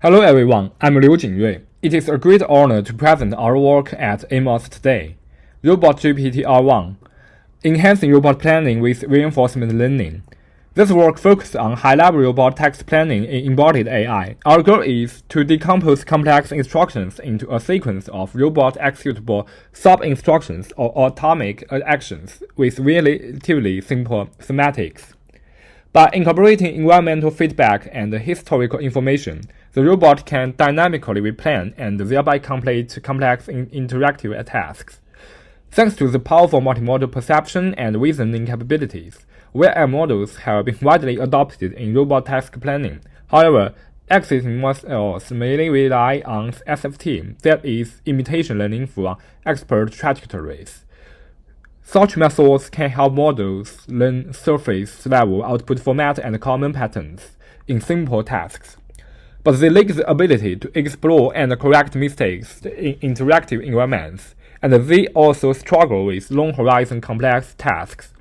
Hello everyone, I'm JinruiLiu. It is a great honor to present our work at AAMAS today. RoboGPT R1, enhancing robot planning with reinforcement learning. This work focuses on high-level robot text planning in embodied AI. Our goal is to decompose complex instructions into a sequence of robot-executable sub-instructions or atomic actions with relatively simple semantics. By incorporating environmental feedback and historical information, the robot can dynamically replan and thereby complete complex interactive tasks. Thanks to the powerful multimodal perception and reasoning capabilities, VL models have been widely adopted in robot task planning. However, existing models mainly rely on SFT, that is, imitation learning from expert trajectories. Such methods can help models learn surface-level output format and common patterns in simple tasks, but they lack the ability to explore and correct mistakes in interactive environments, and they also struggle with long-horizon complex tasks.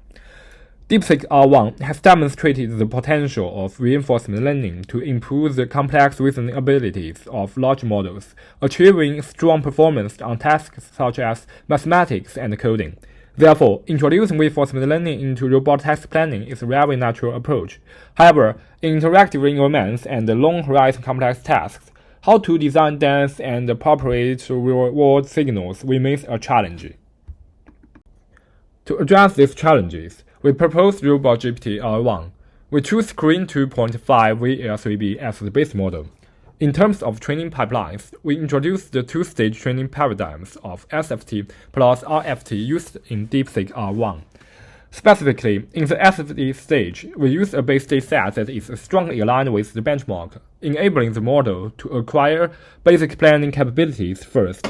DeepSeek R1 has demonstrated the potential of reinforcement learning to improve the complex reasoning abilities of large models, achieving strong performance on tasks such as mathematics and coding. Therefore, introducing reinforcement learning into robot task planning is a very natural approach. However, in interactive environments and long-horizon complex tasks, how to design dense and appropriate reward signals remains a challenge. To address these challenges, we propose RoboGPT R1. We choose Screen 2.5 VL3B as the base model. In terms of training pipelines, we introduce the two-stage training paradigms of SFT plus RFT used in DeepSeek R1. Specifically, in the SFT stage, we use a base dataset that is strongly aligned with the benchmark, enabling the model to acquire basic planning capabilities first.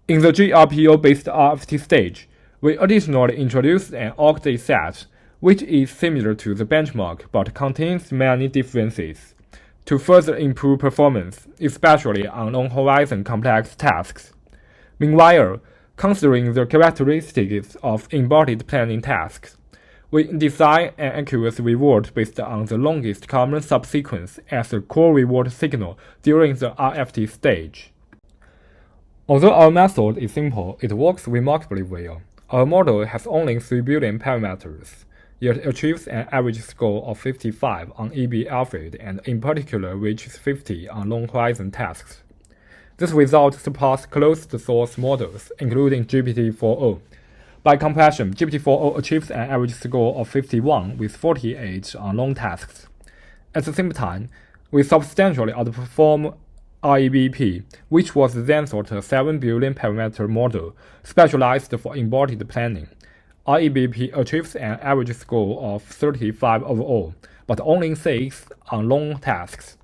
In the GRPO-based RFT stage, we additionally introduce an org dataset, which is similar to the benchmark but contains many differences, to further improve performance, especially on long-horizon complex tasks. Meanwhile, considering the characteristics of embodied planning tasks, we design an accuracy reward based on the longest common subsequence as a core reward signal during the RFT stage. Although our method is simple, it works remarkably well. Our model has only 3 billion parameters, yet achieves an average score of 55 on EB-Alfred and in particular reaches 50 on long-horizon tasks. This result surpasses closed-source models, including GPT-4o. By comparison, GPT-4o achieves an average score of 51 with 48 on long tasks. At the same time, we substantially outperform REBP, which was then thought a 7 billion parameter model specialized for embodied planning. REBP achieves an average score of 35 overall, but only 6 on long tasks.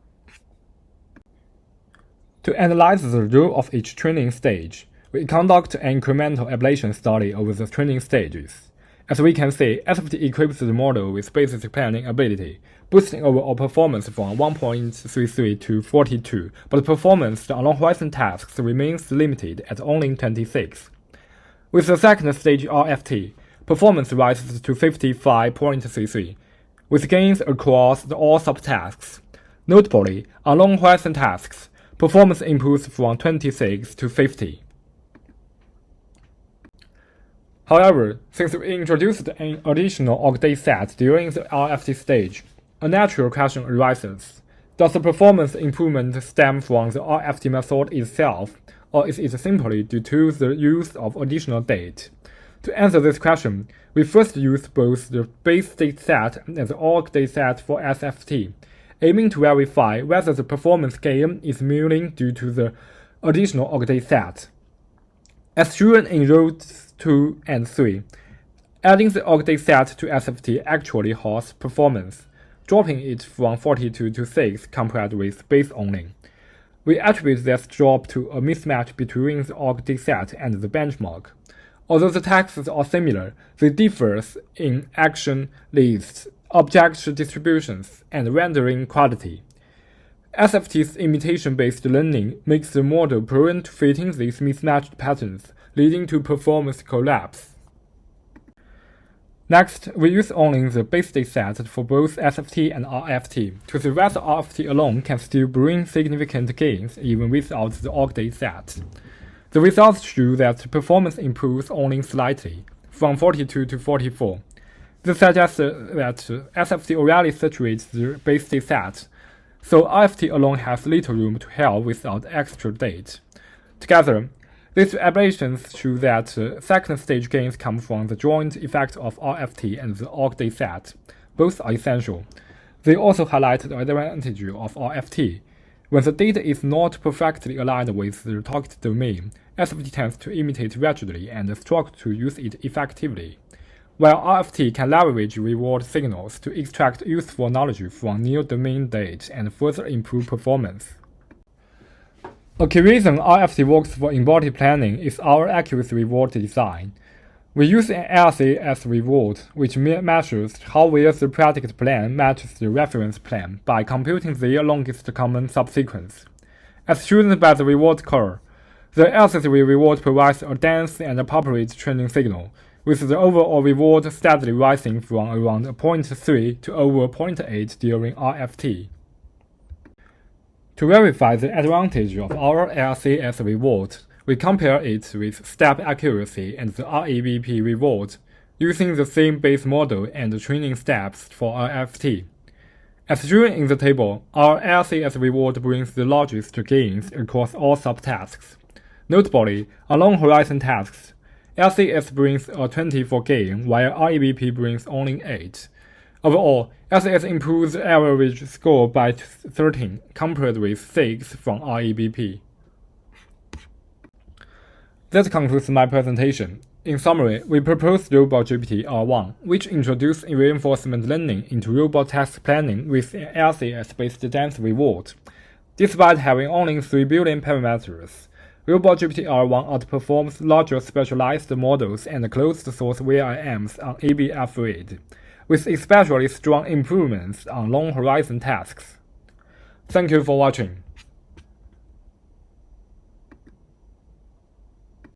To analyze the role of each training stage, we conduct an incremental ablation study over the training stages. As we can see, SFT equips the model with basic planning ability, boosting overall performance from 1.33 to 42, but performance on long-horizon tasks remains limited at only 26. With the second stage RFT, performance rises to 55.33, with gains across all subtasks. Notably, on long-horizon tasks, performance improves from 26 to 50. However, since we introduced an additional org dataset during the RFT stage, a natural question arises. Does the performance improvement stem from the RFT method itself, or is it simply due to the use of additional data? To answer this question, we first use both the base dataset and the org dataset for SFT, aiming to verify whether the performance gain is merely due to the additional org dataset. As shown in rows 2 and 3, adding the org dataset to SFT actually halts performance, dropping it from 42 to 6 compared with base only. We attribute this drop to a mismatch between the org dataset and the benchmark. Although the texts are similar, they differ in action lists, object distributions, and rendering quality. SFT's imitation-based learning makes the model prone to fitting these mismatched patterns, leading to performance collapse. Next, we use only the base dataset for both SFT and RFT to see whether RFT alone can still bring significant gains even without the org dataset. The results show that performance improves only slightly, from 42 to 44. This suggests that SFT already saturates the base dataset, so RFT alone has little room to help without extra data. Together, these aberrations show that second stage gains come from the joint effect of RFT and the org dataset. Both are essential. They also highlight the advantage of RFT. When the data is not perfectly aligned with the target domain, SFT tends to imitate rapidly and struggle to use it effectively, while RFT can leverage reward signals to extract useful knowledge from near-domain data and further improve performance. A key reason RFT works for embodied planning is our accurate reward design. We use an LC as reward, which measures how well the predicate plan matches the reference plan by computing their longest common subsequence. As shown by the reward curve, the LC's reward provides a dense and appropriate training signal, with the overall reward steadily rising from around 0.3 to over 0.8 during RFT. To verify the advantage of our LC as reward, we compare it with step accuracy and the REBP reward, using the same base model and training steps for RFT. As shown in the table, our LCS reward brings the largest gains across all subtasks. Notably, on long horizon tasks, LCS brings a 24 gain, while REBP brings only 8. Overall, LCS improves the average score by 13, compared with 6 from REBP. That concludes my presentation. In summary, we proposed RoboGPT R1, which introduced reinforcement learning into robot task planning with an LCS-based dense reward. Despite having only 3 billion parameters, RoboGPT R1 outperforms larger specialized models and closed-source VRMs on ABF-RAID, with especially strong improvements on long-horizon tasks. Thank you for watching.